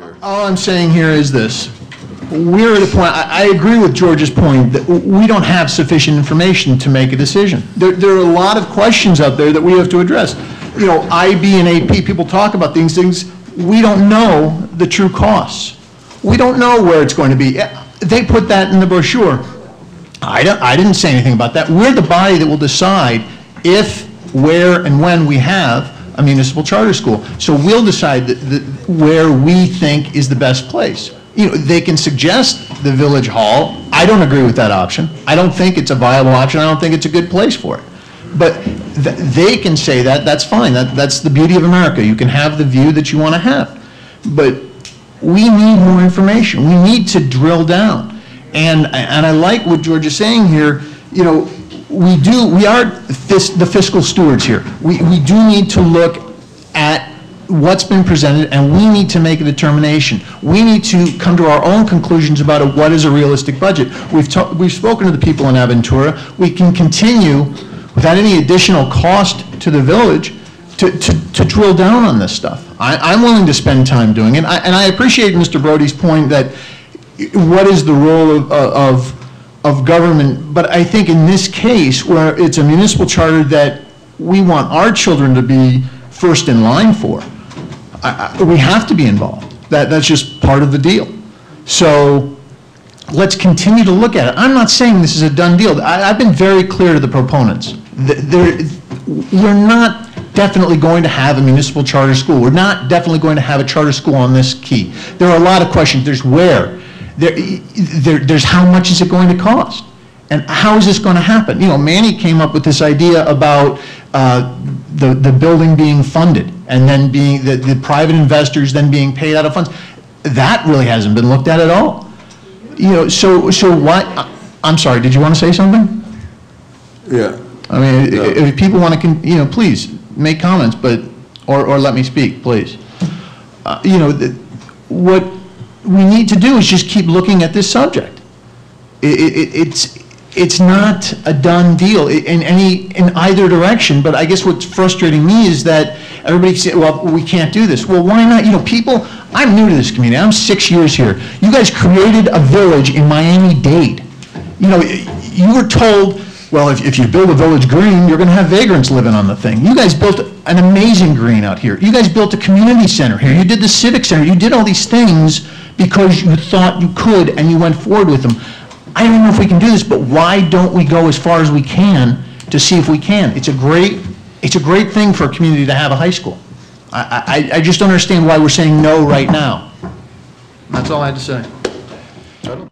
there. All I'm saying here is this. We're at a point, I agree with George's point, that we don't have sufficient information to make a decision. There are a lot of questions out there that we have to address. You know, IB and AP, people talk about these things. We don't know the true costs. We don't know where it's going to be. They put that in the brochure. I didn't say anything about that. We're the body that will decide if, where, and when we have a municipal charter school. So we'll decide where we think is the best place. You know, they can suggest the village hall. I don't agree with that option. I don't think it's a viable option. I don't think it's a good place for it. But they can say that. That's fine. That's the beauty of America. You can have the view that you want to have. But we need more information. We need to drill down. And I like what George is saying here. You know, we are the fiscal stewards here. We do need to look at what's been presented, and we need to make a determination. We need to come to our own conclusions about what is a realistic budget. We've spoken to the people in Aventura. We can continue without any additional cost to the village to drill down on this stuff. I'm willing to spend time doing it, and I appreciate Mr. Brody's point that what is the role of government, but I think in this case, where it's a municipal charter that we want our children to be first in line for, we have to be involved. That's just part of the deal. So let's continue to look at it. I'm not saying this is a done deal. I've been very clear to the proponents. We're not definitely going to have a municipal charter school. We're not definitely going to have a charter school on this key. There are a lot of questions. There's where. There's how much is it going to cost? And how is this going to happen? You know, Manny came up with this idea about the building being funded and then being the private investors then being paid out of funds. That really hasn't been looked at all. You know, so why? I'm sorry. Did you want to say something? Yeah. I mean, no. If people want to, you know, please make comments, but or let me speak, please. You know, what we need to do is just keep looking at this subject. It's not a done deal in either direction. But I guess what's frustrating me is that everybody says, "Well, we can't do this." Well, why not? You know, people. I'm new to this community. I'm 6 years here. You guys created a village in Miami-Dade. You know, you were told, well, if you build a village green, you're going to have vagrants living on the thing. You guys built an amazing green out here. You guys built a community center here. You did the civic center. You did all these things because you thought you could, and you went forward with them. I don't know if we can do this, but why don't we go as far as we can to see if we can? It's a great thing for a community to have a high school. I just don't understand why we're saying no right now. That's all I had to say.